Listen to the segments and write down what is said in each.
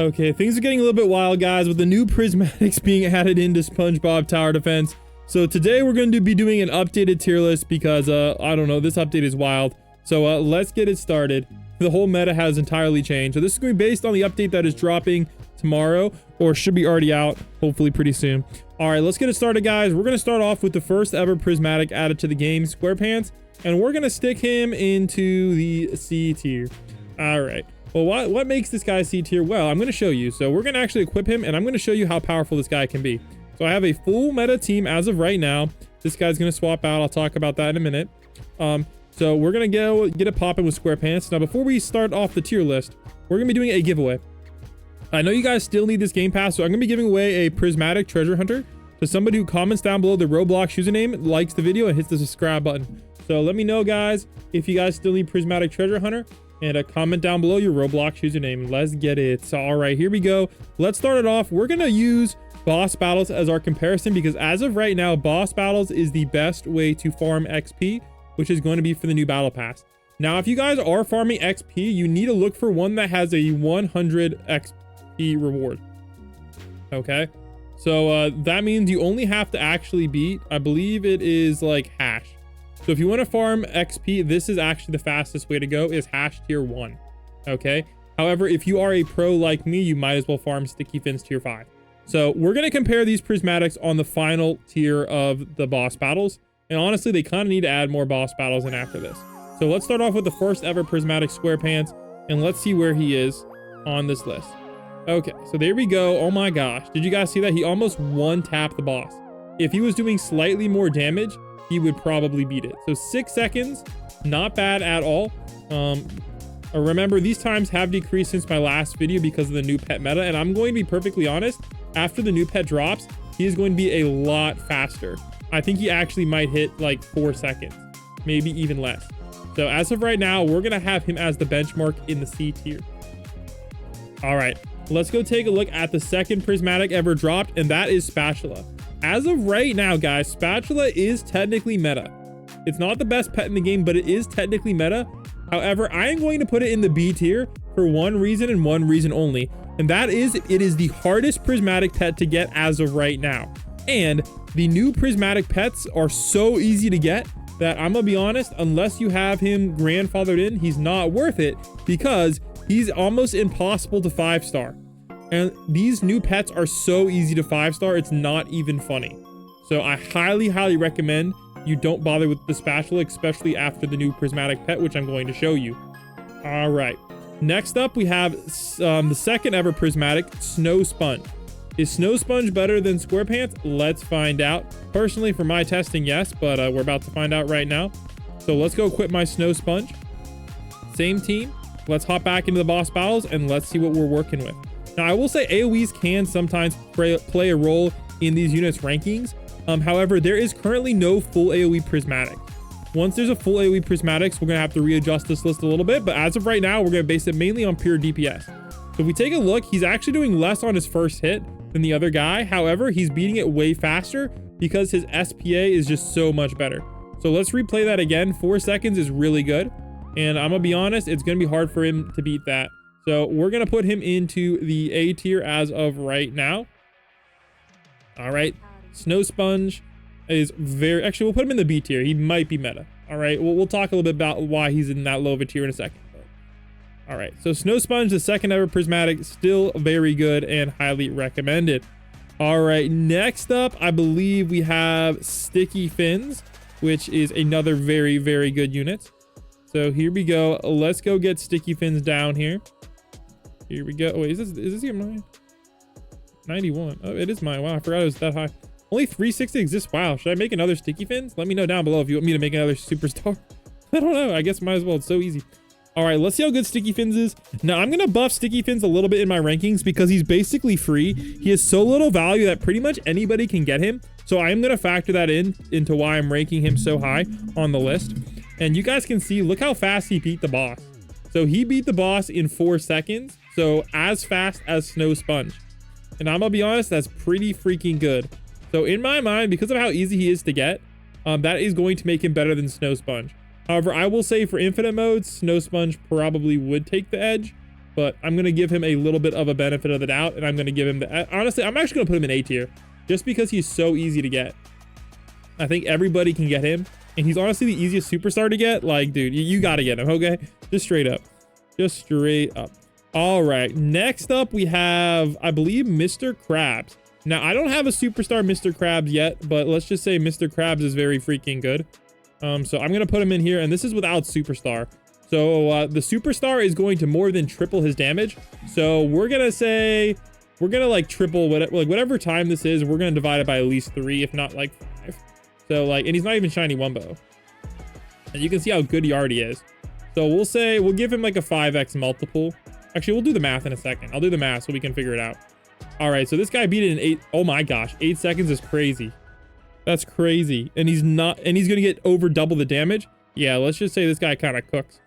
Okay, things are getting a little bit wild, guys, with the new prismatics being added into SpongeBob Tower Defense. So today we're going to be doing an updated tier list because, I don't know, this update is wild. So let's get it started. The whole meta has entirely changed. So this is going to be based on the update that is dropping tomorrow, or should be already out, hopefully pretty soon. All right, let's get it started, guys. We're going to start off with the first ever prismatic added to the game, Squarepants, and we're going to stick him into the C tier. All right. Well, what makes this guy C tier? Well, I'm going to show you. So we're going to actually equip him, and I'm going to show you how powerful this guy can be. So I have a full meta team as of right now. This guy's going to swap out. I'll talk about that in a minute. So we're going to go get it popping with Squarepants. Now, before we start off the tier list, we're going to be doing a giveaway. I know you guys still need this game pass, so I'm going to be giving away a prismatic treasure hunter to somebody who comments down below the Roblox username, likes the video, and hits the subscribe button. So let me know, guys, if you guys still need prismatic treasure hunter. And a comment down below your Roblox username. Let's get it. So, all right, here we go. Let's start it off. We're going to use boss battles as our comparison because as of right now, boss battles is the best way to farm XP, which is going to be for the new battle pass. Now, if you guys are farming XP, you need to look for one that has a 100 XP reward. Okay. So that means you only have to actually beat, I believe it is like hash. So if you want to farm XP, this is actually the fastest way to go, is hash tier 1. Okay. However, if you are a pro like me, you might as well farm sticky fins tier 5. So we're going to compare these prismatics on the final tier of the boss battles. And honestly, they kind of need to add more boss battles in after this. So let's start off with the first ever prismatic Squarepants, and let's see where he is on this list. Okay, so there we go. Oh my gosh. Did you guys see that? He almost one-tapped the boss. If he was doing slightly more damage, he would probably beat it. So 6 seconds, not bad at all. Remember, these times have decreased since my last video because of the new pet meta. And I'm going to be perfectly honest, after the new pet drops, he is going to be a lot faster. I think he actually might hit like 4 seconds, maybe even less. So as of right now, we're going to have him as the benchmark in the C tier. All right, let's go take a look at the second prismatic ever dropped, and that is Spatula. As of right now, guys, Spatula is technically meta. It's not the best pet in the game, but it is technically meta. However, I am going to put it in the B tier for one reason and one reason only. And that is, it is the hardest prismatic pet to get as of right now. And the new prismatic pets are so easy to get that I'm gonna be honest, unless you have him grandfathered in, he's not worth it because he's almost impossible to 5-star. And these new pets are so easy to 5-star, it's not even funny. So I highly recommend you don't bother with the Spatula, especially after the new prismatic pet, which I'm going to show you. All right. Next up, we have the second ever prismatic, Snow Sponge. Is Snow Sponge better than Squarepants? Let's find out. Personally, for my testing, yes, but we're about to find out right now. So let's go equip my Snow Sponge. Same team. Let's hop back into the boss battles and let's see what we're working with. Now, I will say AoEs can sometimes play a role in these units' rankings. However, there is currently no full AoE prismatic. Once there's a full AoE prismatics, we're going to have to readjust this list a little bit. But as of right now, we're going to base it mainly on pure DPS. So if we take a look, he's actually doing less on his first hit than the other guy. However, he's beating it way faster because his SPA is just so much better. So let's replay that again. 4 seconds is really good. And I'm going to be honest, it's going to be hard for him to beat that. So we're going to put him into the A tier as of right now. All right. Snow Sponge is very... Actually, we'll put him in the B tier. He might be meta. All right. We'll talk a little bit about why he's in that low of a tier in a second. All right. So Snow Sponge, the second ever prismatic, still very good and highly recommended. All right. Next up, I believe we have Sticky Fins, which is another very good unit. So here we go. Let's go get Sticky Fins down here. Here we go. Wait, is this here mine? 91. Oh, it is mine. Wow, I forgot it was that high. Only 360 exists. Wow, should I make another Sticky Fins? Let me know down below if you want me to make another superstar. I don't know. I guess might as well. It's so easy. All right, let's see how good Sticky Fins is. Now, I'm going to buff Sticky Fins a little bit in my rankings because he's basically free. He has so little value that pretty much anybody can get him. So I am going to factor that into why I'm ranking him so high on the list. And you guys can see, look how fast he beat the boss. So he beat the boss in 4 seconds. So as fast as Snow Sponge. And I'm gonna be honest, that's pretty freaking good. So in my mind, because of how easy he is to get, that is going to make him better than Snow Sponge. However, I will say for infinite mode, Snow Sponge probably would take the edge. but I'm going to give him a little bit of a benefit of the doubt, and I'm going to give him the, honestly, I'm actually going to put him in A tier just because he's so easy to get. I think everybody can get him, and he's honestly the easiest superstar to get. Like, dude, you got to get him, okay? Just straight up. Just straight up. All right, next up we have, I believe, Mr. Krabs. Now, I don't have a superstar Mr. Krabs yet, but let's just say Mr. Krabs is very freaking good. So I'm going to put him in here, and this is without superstar. So the superstar is going to more than triple his damage. So we're going to say, we're going to like triple whatever time this is. We're going to divide it by at least 3, if not like 5. So like, and he's not even shiny Wumbo. And you can see how good he already is. So we'll say, we'll give him like a 5x multiple. Actually, we'll do the math in a second. I'll do the math so we can figure it out. All right, so this guy beat it in 8. Oh my gosh, 8 seconds is crazy. That's crazy. And he's gonna get over double the damage. Yeah, let's just say this guy kind of cooks.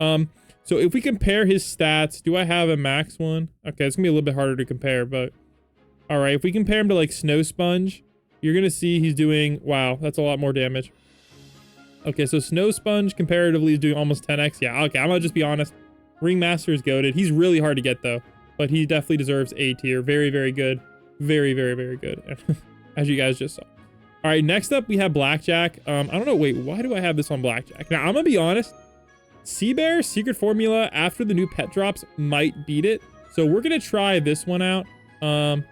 So if we compare his stats, do I have a max one? Okay, it's gonna be a little bit harder to compare, but all right, if we compare him to like Snow Sponge, you're gonna see he's doing, wow, that's a lot more damage. Okay, so Snow Sponge comparatively is doing almost 10x. Yeah, okay, I'm gonna just be honest. Ringmaster is goated. He's really hard to get though, but he definitely deserves A tier. Very, very good. Very, very, very good. As you guys just saw. All right, next up we have Blackjack. I don't know, wait, why do I have this on Blackjack? Now, I'm gonna be honest. Sea Bear's secret formula after the new pet drops might beat it. So we're gonna try this one out. I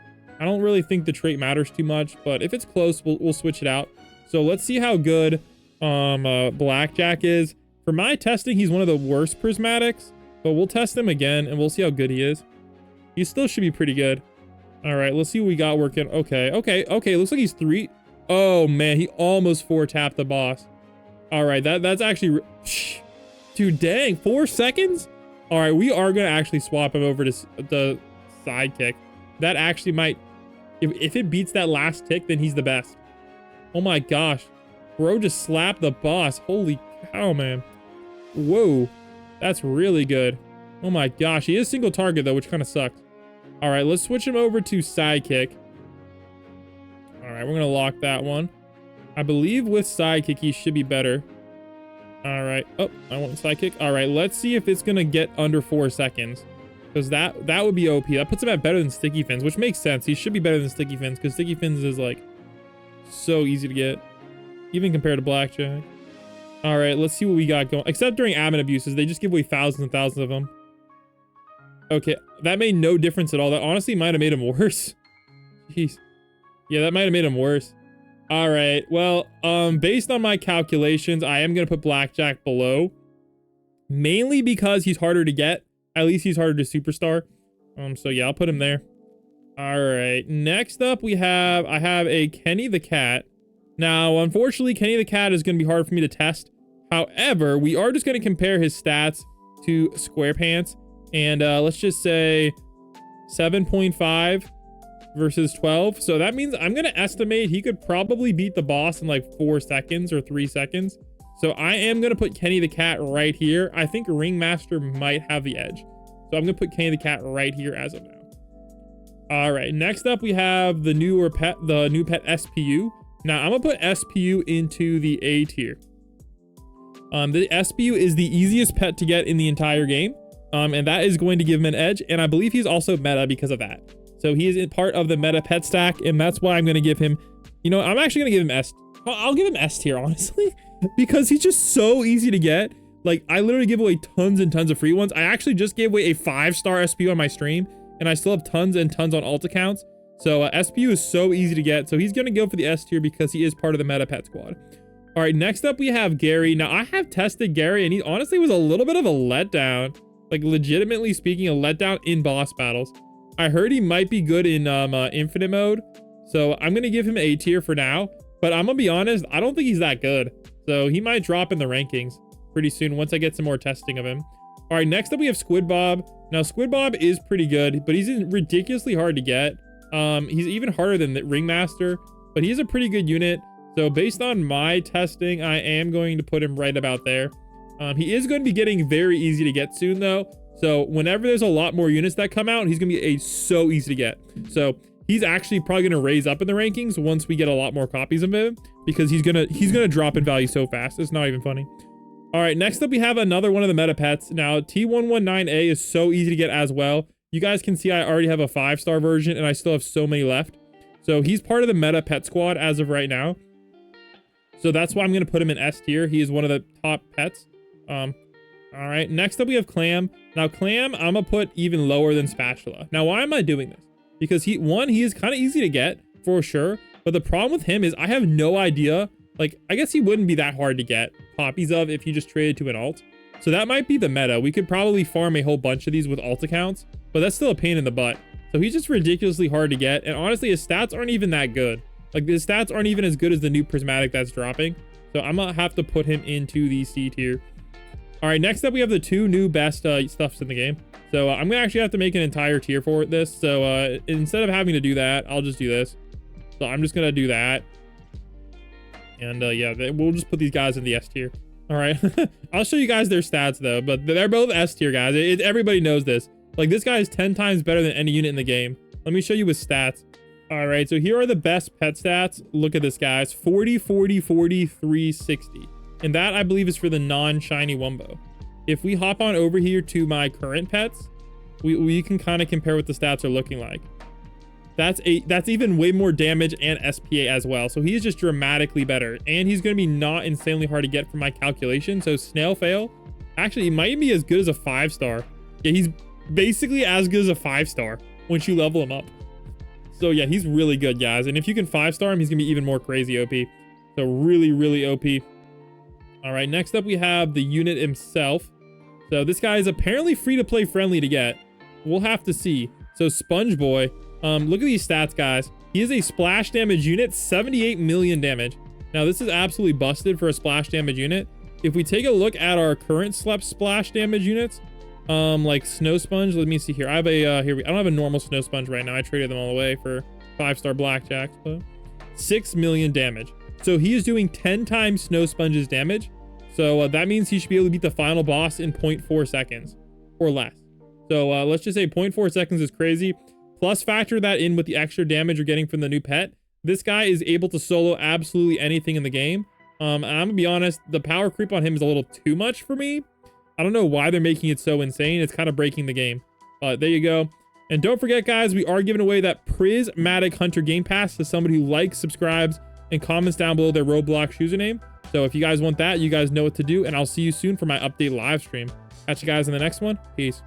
don't really think the trait matters too much, but if it's close, we'll switch it out. So let's see how good Blackjack is. For my testing, he's one of the worst Prismatics, but we'll test him again and we'll see how good he is. He still should be pretty good. All right, let's see what we got working. Okay. Looks like he's 3. Oh man, he almost 4-tapped the boss. All right, that's actually, dude, dang, 4 seconds. All right, we are gonna actually swap him over to the sidekick. That actually might, if it beats that last tick, then he's the best. Oh my gosh, bro just slapped the boss. Holy cow, man. Whoa, that's really good. Oh my gosh, he is single target though, which kind of sucks. All right, let's switch him over to sidekick. All right, we're gonna lock that one. I believe with sidekick he should be better. All right, oh, I want sidekick. All right, let's see if it's gonna get under 4 seconds, because that would be OP. That puts him at better than Sticky Fins, which makes sense. He should be better than Sticky Fins because Sticky Fins is like so easy to get, even compared to Blackjack. All right, let's see what we got going. Except during admin abuses, they just give away thousands and thousands of them. Okay, that made no difference at all. That honestly might have made him worse. Jeez. Yeah, that might have made him worse. All right, well, based on my calculations, I am gonna put Blackjack below, mainly because he's harder to get. At least he's harder to superstar. So yeah, I'll put him there. All right, next up I have a Kenny the Cat. Now, unfortunately, Kenny the Cat is gonna be hard for me to test. However, we are just gonna compare his stats to Squarepants, and let's just say 7.5 versus 12. So that means I'm gonna estimate he could probably beat the boss in like 4 seconds or 3 seconds. So I am gonna put Kenny the Cat right here. I think Ringmaster might have the edge, so I'm gonna put Kenny the Cat right here as of now. All right, next up we have the new pet SPU. Now I'm gonna put SPU into the A tier. The SPU is the easiest pet to get in the entire game, and that is going to give him an edge, and I believe he's also meta because of that. So he is part of the meta pet stack, and that's why I'm going to give him, you know, I'm actually going to give him S. I'll give him S tier, honestly, because he's just so easy to get. Like, I literally give away tons and tons of free ones. I actually just gave away a 5-star SPU on my stream, and I still have tons and tons on alt accounts. So SPU is so easy to get. So he's going to go for the S tier because he is part of the meta pet squad. All right, next up we have Gary. Now, I have tested Gary, and he honestly was a little bit of a letdown. Like, legitimately speaking, a letdown in boss battles. I heard he might be good in infinite mode, so I'm gonna give him A tier for now, but I'm gonna be honest, I don't think he's that good, so he might drop in the rankings pretty soon once I get some more testing of him. All right, next up we have Spongebob. Now Spongebob is pretty good, but he's ridiculously hard to get. He's even harder than the Ringmaster, but he's a pretty good unit. So based on my testing, I am going to put him right about there. He is going to be getting very easy to get soon though. So whenever there's a lot more units that come out, he's gonna be so easy to get. So he's actually probably gonna raise up in the rankings once we get a lot more copies of him, because he's gonna drop in value so fast. It's not even funny. All right, next up we have another one of the meta pets. Now T119A is so easy to get as well. You guys can see I already have a 5-star version and I still have so many left. So he's part of the meta pet squad as of right now. So that's why I'm going to put him in S tier. He is one of the top pets. All right, next up we have Clam. Now Clam, I'm going to put even lower than Spatula. Now why am I doing this? Because he is kind of easy to get for sure. But the problem with him is I have no idea. Like, I guess he wouldn't be that hard to get copies of if you just traded to an alt. So that might be the meta. We could probably farm a whole bunch of these with alt accounts, but that's still a pain in the butt. So he's just ridiculously hard to get. And honestly, his stats aren't even that good. Like, his stats aren't even as good as the new Prismatic that's dropping. So I'm gonna have to put him into the C tier. All right, next up we have the 2 new best stuffs in the game. So I'm gonna actually have to make an entire tier for this. So instead of having to do that, I'll just do this. So I'm just gonna do that. And yeah, we'll just put these guys in the S tier. All right. I'll show you guys their stats though, but they're both S tier guys. Everybody knows this. Like, this guy is 10 times better than any unit in the game. Let me show you his stats. All right, so here are the best pet stats. Look at this, guys. 40, 40, 40, 360. And that, I believe, is for the non-shiny Wumbo. If we hop on over here to my current pets, we can kind of compare what the stats are looking like. That's even way more damage and SPA as well. So he's just dramatically better. And he's going to be not insanely hard to get from my calculation. So Snail fail. Actually, he might be as good as a 5-star. Yeah, he's basically as good as a 5-star once you level him up. So yeah, he's really good, guys. And if you can 5-star him, he's going to be even more crazy OP. So really, really OP. All right, next up we have the unit himself. So this guy is apparently free to play friendly to get. We'll have to see. So Spongeboy. Look at these stats, guys. He is a splash damage unit, 78 million damage. Now, this is absolutely busted for a splash damage unit. If we take a look at our current splash damage units, like Snow Sponge, let me see here. I have a, I don't have a normal Snow Sponge right now. I traded them all away for 5-star Blackjacks, but 6 million damage. So he is doing 10 times Snow Sponge's damage. So that means he should be able to beat the final boss in 0.4 seconds or less. So let's just say 0.4 seconds is crazy. Plus factor that in with the extra damage you're getting from the new pet. This guy is able to solo absolutely anything in the game. And I'm gonna be honest, the power creep on him is a little too much for me. I don't know why they're making it so insane. It's kind of breaking the game. There you go. And don't forget, guys, we are giving away that Prismatic Hunter Game Pass to somebody who likes, subscribes, and comments down below their Roblox username. So if you guys want that, you guys know what to do. And I'll see you soon for my update live stream. Catch you guys in the next one. Peace.